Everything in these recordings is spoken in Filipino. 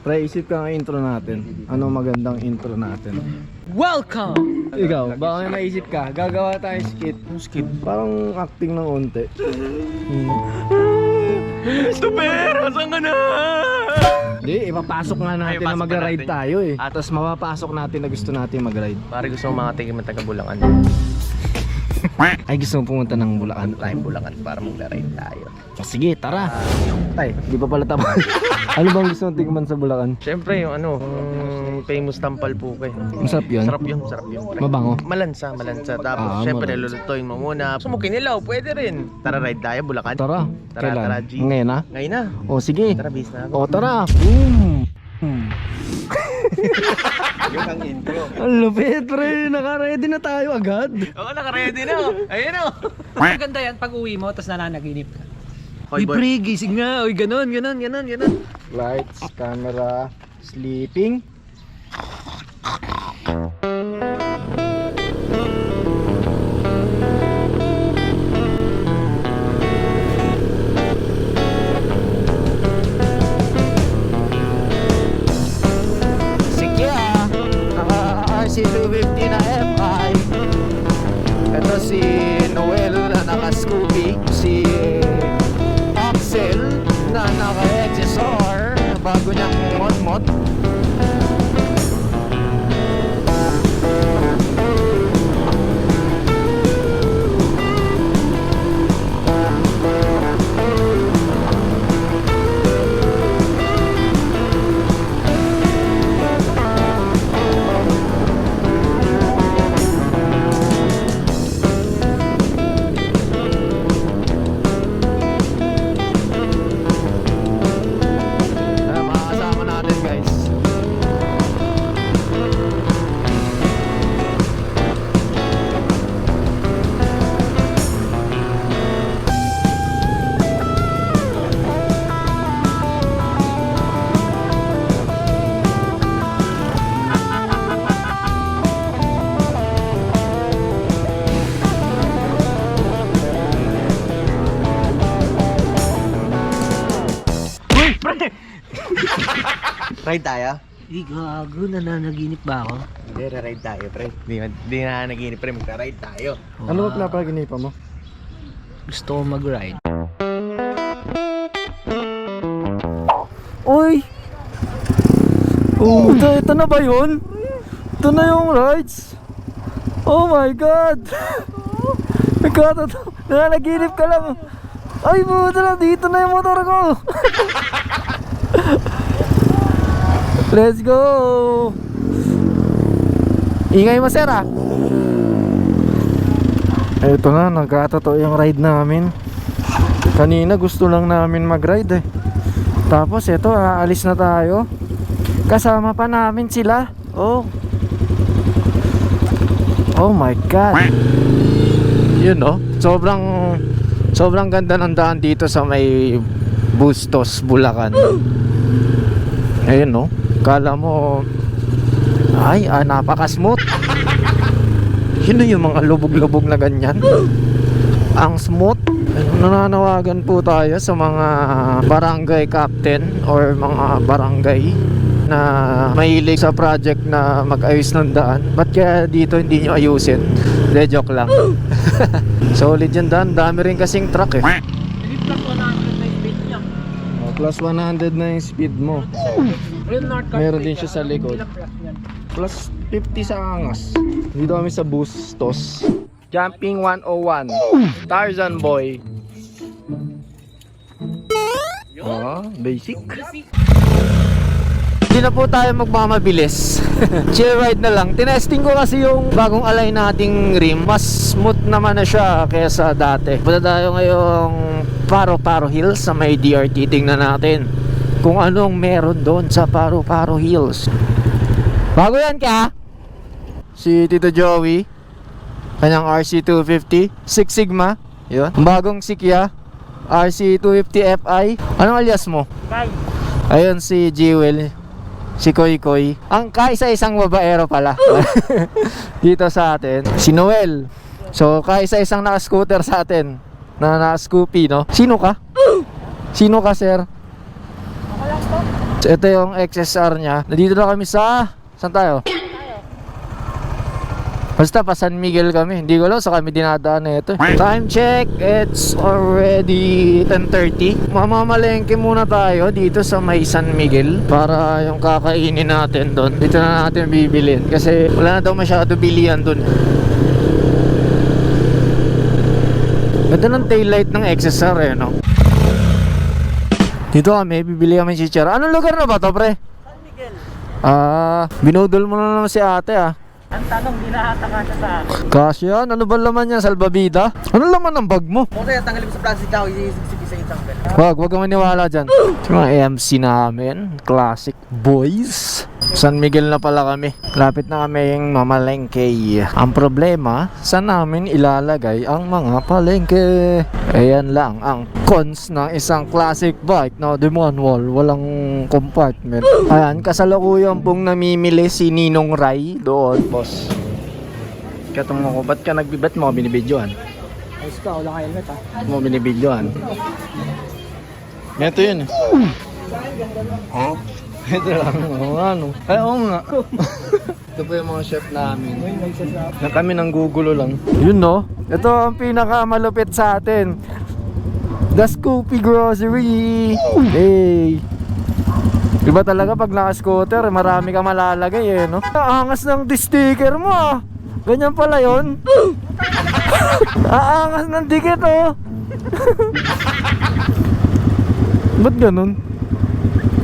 Pre, isip ka ng intro natin. Ano magandang intro natin? Welcome! Ikaw, baka may naisip ka, gagawa tayo skit. Skit? Parang acting ng onte. Super! Asan ka na? Hindi, ipapasok nga natin na magra-ride tayo eh. Tapos mapapasok natin na gusto natin mag-ride. Pare gusto mo mga tingin taga Bulacan. Ay, gusto mo pumunta ng Bulacan. Tayong Bulacan para mag-ride tayo. Oh, sige, tara. Tay, di pa pala tama. Ano bang gusto mong tingnan sa Bulacan? Siyempre yung famous Tampal Puke. Masarap yun? Sarap yun, sarap yun. Pre. Mabango? Malansa. Tapos siyempre malansa. lulutuin mo muna. Gusto mo kinilaw, pwede rin. Tara ride tayo, Bulacan. Tara. Kailan? Tara, G. Ngayon na? Ngayon na. O sige. Tara, bis na ako. O tara. Boom. Yung ang intro. Ang lupit, pre. Naka-ready na tayo agad. Oo, naka-ready na. Ayun o. Maganda yan pag uwi mo, tapos nananaginip ka. Hoy, boy. Pre, gising nga. Uy, ganon. Lights, camera, sleeping. Sige naka-RC250 na FI. Ito si Noel na naka-Scoopy. Si Axel na naka-XSR. Bago niyang mod-mod. Mga kasama natin, guys. Ride tayo? Ay, gago. Nananaginip ba ako? Hindi, ride tayo, pre. Hindi na naginip, pre. Mag-ride tayo. Ano ba pinapaginipan mo? Gusto ko mag-ride. Uy! Oh, ito na ba yun? Ito na yung rides. Oh my God! Nagkatato. Nanaginip ka lang. Ay, buta lang. Dito na yung motor ko. Let's go! Ingay mo, sir, ah. Ito na, nagkatato yung ride namin. Kanina gusto lang namin mag-ride eh. Tapos ito, aalis na tayo. Kasama pa namin sila. Oh. Oh my God. Yun, oh. Sobrang ganda ng daan dito sa may Bustos, Bulacan. Ayun, no. Kala mo ay, napaka-smooth. Yun yung mga lubog-lubog na ganyan. Ang smooth. Nananawagan po tayo sa mga barangay captain or mga barangay na mahilig sa project na mag-ayos ng daan. Ba't kaya dito hindi nyo ayusin? De, joke lang. Solid yung daan. Dami rin kasing truck eh. Plus 100 na yung speed mo. Meron din siya sa likod. Plus 50 sa angas. Dito kami sa Bustos. Jumping 101. Tarzan boy. Oh, basic. Hindi na po tayo magmamabilis. Chill ride na lang. Tinesting ko kasi yung bagong alay nating rim. Mas smooth naman na siya kaysa dati. Punta tayo ngayong Paro-Paro Hills sa may DRT. Tingnan natin kung anong meron doon sa Paro-Paro Hills. Bago yan ka? Si Tito Joey. Kanyang RC250 Six Sigma. Yun. Bagong Sikya RC250 FI. Anong alias mo? Ayun si Jewel. Si Koy Koy. Ang kaisa-isang babaero pala. Dito sa atin. Si Noel. So kaisa-isang naka-scooter sa atin. Na naka-scoopy, no? Sino ka? Sino ka, sir? So, ito yung XSR niya. Nandito na kami sa... Saan tayo? Basta pa San Miguel kami. Hindi ko alam sa kami dinadaan na ito. Time check. It's already 10:30. Mamamalengke muna tayo dito sa may San Miguel para yung kakainin natin doon. Dito na natin bibilin kasi wala na daw masyado bilihan doon. Ganda ng taillight ng XSR eh, no? Dito kami, bibili kami chichara. Anong lugar na ba to, pre? San Miguel. Binudol mo na naman si ate ah. Ang tanong, dinahata siya sa akin. Kasya, ano ba laman yan? Salbabida? Ano laman ng bag mo? Kung kaya tanggalin mo sa plastic ako, isisip sa isang bel. Wag kang maniwala dyan. Yung mga AMC namin, classic boys. San Miguel na pala kami. Lapit na kami yung mamalengke. Ang problema, saan namin ilalagay ang mga palengke? Ayan lang ang cons ng isang classic bike na manual, walang compartment. Ayan, kasalukuyan pong namimili si Ninong Rai doon. Boss, katong mo ko, ba't ka nagbibat mo binibidyohan? Ayos ka, wala ka helmet ah. Mo binibidyohan. Ito yun eh. Huh? Ito lang, ano? Ay, oo nga. Ito po yung mga chef namin. Na kami nang gugulo lang. Yun no? Ito ang pinakamalupit sa atin. The Scoopy Grocery. Hey. Diba talaga pag naka-scooter, marami ka malalagay eh, no? Aangas ng sticker mo ah. Ganyan pala yun. Aangas ng dikit oh. Ba't ganun?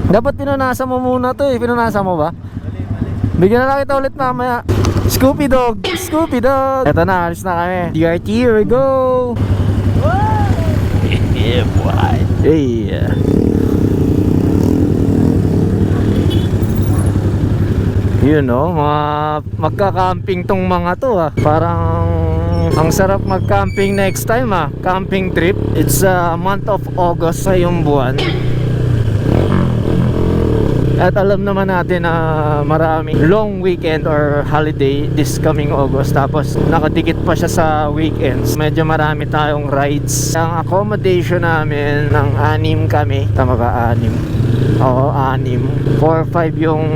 Dapat pinanasa mo muna to eh. Pinanasa mo ba? Bigyan na lang kita ulit mamaya. Scoopy Dog! Scoopy Dog! Eto na, alis na kami. DRT, here we go! Yeah, boy! Hey! Yun no, mga magka-camping tong mga to ah. Parang ang sarap mag-camping next time ah. Camping trip. It's month of August sa yung buwan. At alam naman natin na maraming long weekend or holiday this coming August. Tapos nakadikit pa siya sa weekends. Medyo marami tayong rides. Ang accommodation namin ng 6 kami. Tama ba? 6? Oo, 6. 4-5 yung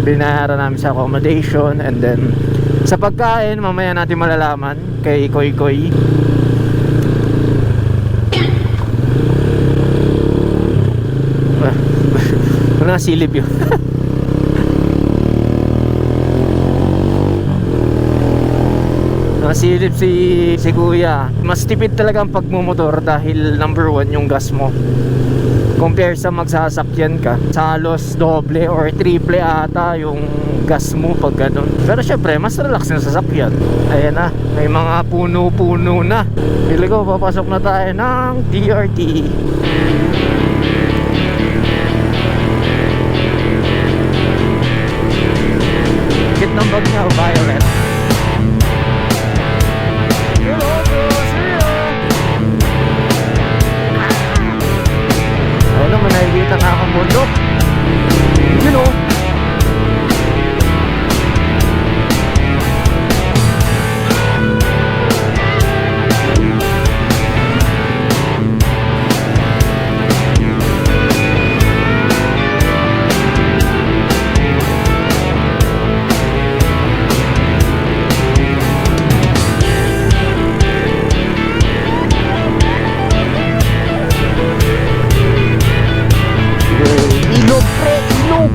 binayaran namin sa accommodation. And then sa pagkain, mamaya natin malalaman kay Koy Koy. Nasilip yun. Nasilip si kuya. Mas tipid talaga ang pagmumotor dahil number 1 yung gas mo compare sa magsasakyan ka. Sa halos doble or triple ata yung gas mo pag ganun. Pero syempre mas relax yung sasakyan. Ayan na, may mga puno-puno na. Pili ko papasok na tayo ng DRT. Kit ng bag niya, violet. Hello, ayun naman, nakikita na akong bundok. You know. Ilog pre, ilog.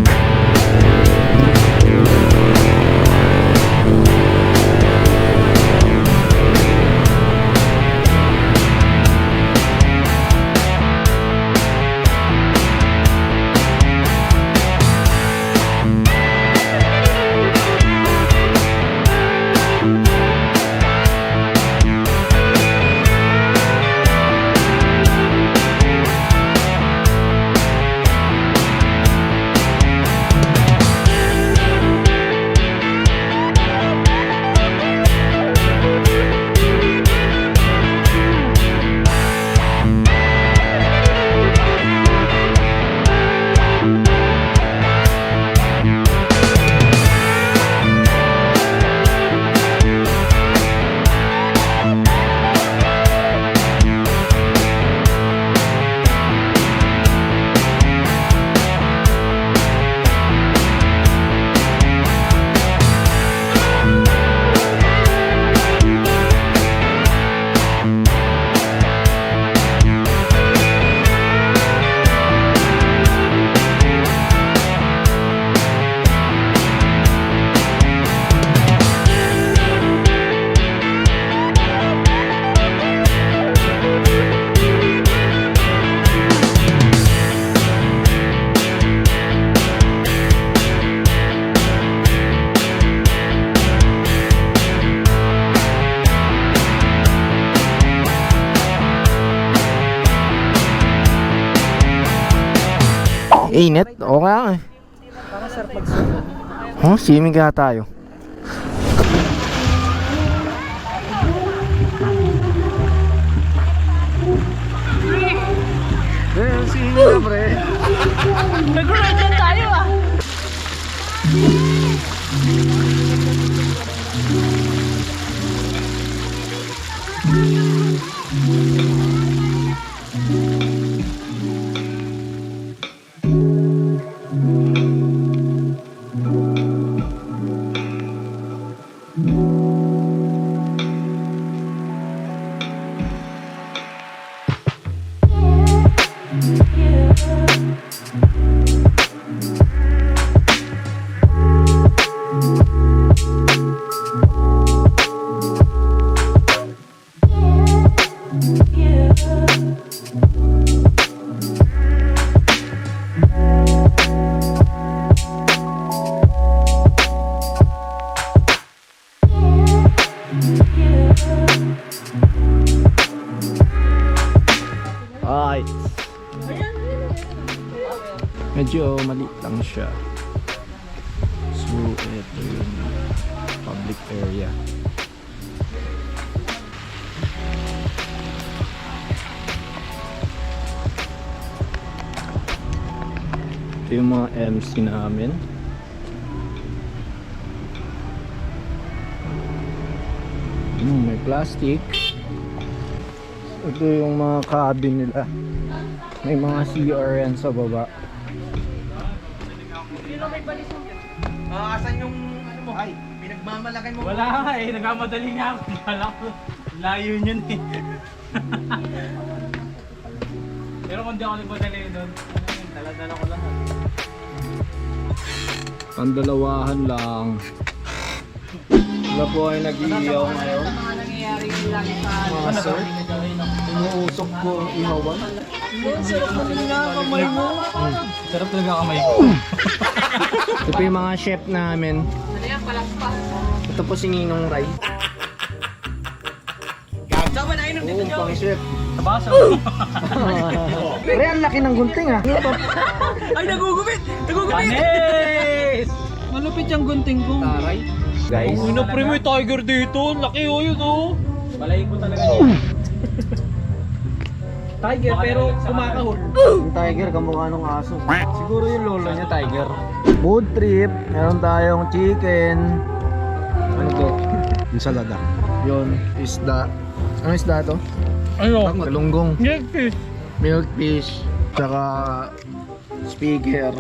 Init? Oo nga eh. Parang sarap mag-swim. Oh, swimming kaya tayo. Swimming ka, pre. Nag-ride tayo ah. Alright. Medyo maliit lang siya. So, ito yung public area. Ito yung mga MC namin. May plastic. Ito yung mga cabin nila. May mga CRN sa baba. Asan yung ano mo? Ay, pinagmamalakan mo. Wala nga eh, nagmamadali nga ako. Wala ko. Layo yun eh. Pero kung di ako nagmadali doon, dala-dala ko lang. Pandalawahan lang. Wala po ay nag-iiyaw ngayon. Ano nangyayari yung lagi sa Mga sir, inuusok ko ang ihawan. sarap na nga kamay mo. Sarap talaga kamay ko. Ito po yung mga chef namin. Ano yan, palampas? Ito po si Ninong Ray. Saan ba nainom dito, Oo, Joe? pang chef. Sa baso. Pre, ang laki ng gunting ah. Ay, nagugupit! Nagugupit! Panis! Malupit yung gunting ko. Taray. Guys, Una pre mo yung tiger dito. Laki oh yun oh. Balayin ko talaga yun. Tiger pero kumakahol. yung tiger kamukha ng aso. Siguro yung lolo niya tiger. Food trip, meron tayong chicken. Ano to? Ensalada. Yun, isda. Ano isda to? Ano? Galunggong. Yes. Milk fish. Tsaka speaker.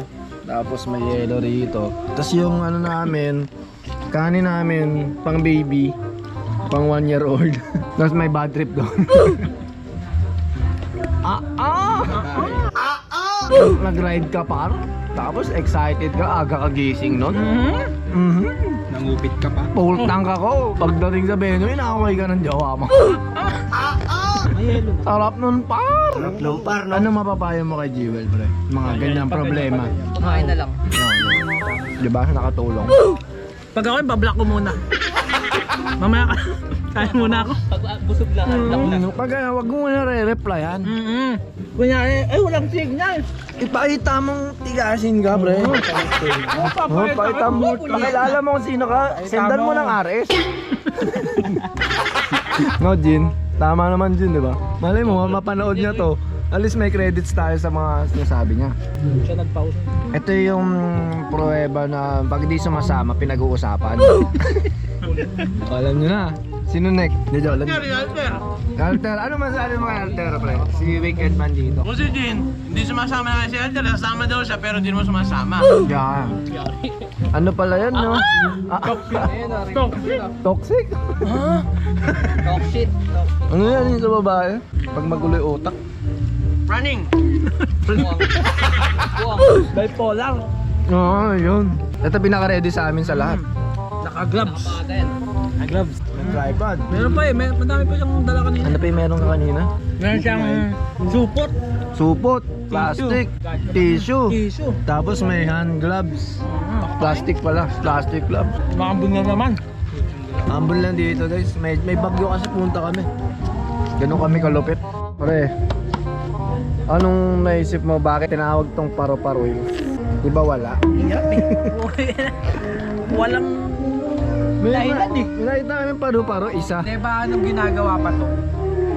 Tapos may yellow rito. Tapos yung ano namin, kanin namin, pang baby. Pang 1 year old. Tapos may bad trip doon. Nag-ride ka par. Tapos excited ka, aga kagising nun. Nangupit ka pa? Full tank ako. Pagdating sa venue, inaway ka ng jowa mo. Sarap nun par. Sarap ng par, no? Ano mapapayo mo kay Jewel, pre? Mga ganyang problema. Kumain na lang. Diba? Nakatulong. Pag ako bablock ko muna. Mamaya ka. Kaya muna ako. Pag busog lang. Pag wag mo na re-replyan. Kunyari, walang signal. Ipakita mong tigasin ka, pre. Pakita mo. Pakilala mo kung sino ka. Sendan mo ng RS. No, Jin. Tama naman, Jin, di ba? Malay mo, mapanood niya to. At least may credits tayo sa mga sinasabi niya. Siya nag-pause. Ito yung pruweba na pag di sumasama, pinag-uusapan. Alam niyo na. Sino next? Hindi, Jolan. Alter, ano masasabi mo kay Alter, pre? Si Wicked Man dito. Kung si Jin, hindi sumasama na si Alter, sasama daw siya pero di mo sumasama. Yan. Ano pala yan, no? Toxic? Talk shit. Ano yan yung sa babae? Pag magulo yung utak. Running! Bipolar. Oo, yun. Ito pinaka-ready sa amin sa lahat. Naka-gloves. Naka-gloves. Tripod. Meron pa eh, madami pa siyang dala kanina. Ano pa yung meron ka kanina? Meron siyang support. Supot, plastic, tissue. Tissue. Tapos may hand gloves. Plastic pala, plastic glove. Makambun na naman. Ambon lang dito guys. May bagyo kasi punta kami. Ganun kami kalupit. Pre, Anong naisip mo? Bakit tinawag tong Paro-Paro Hills? Di ba wala? Hirap eh. Walang dahilan eh. May nakita kami Paro-Paro, isa. Di ba anong ginagawa pa to?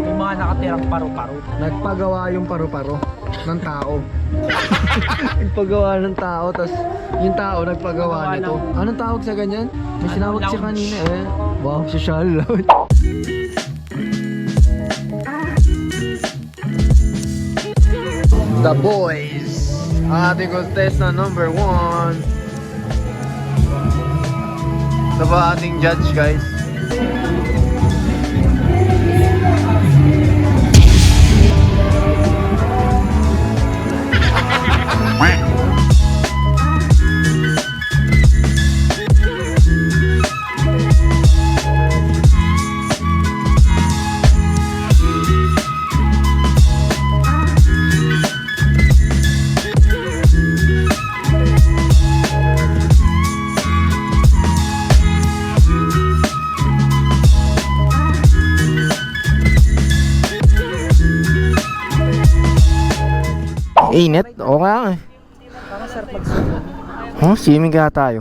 May mga nakatirang paru-paro. Nagpagawa yung Paro-Paro ng tao. Nagpagawa ng tao, tas yung tao nagpagawa Nagawa nito. ng- Anong tawag sa ganyan? May Ano, sinawag siya lounge. kanina eh. Wow, social lounge. The Boys. Ang ating contestant number 1. Ito ba ating judge, guys? Init? Okay lang eh. Huh? Swimming kaya tayo.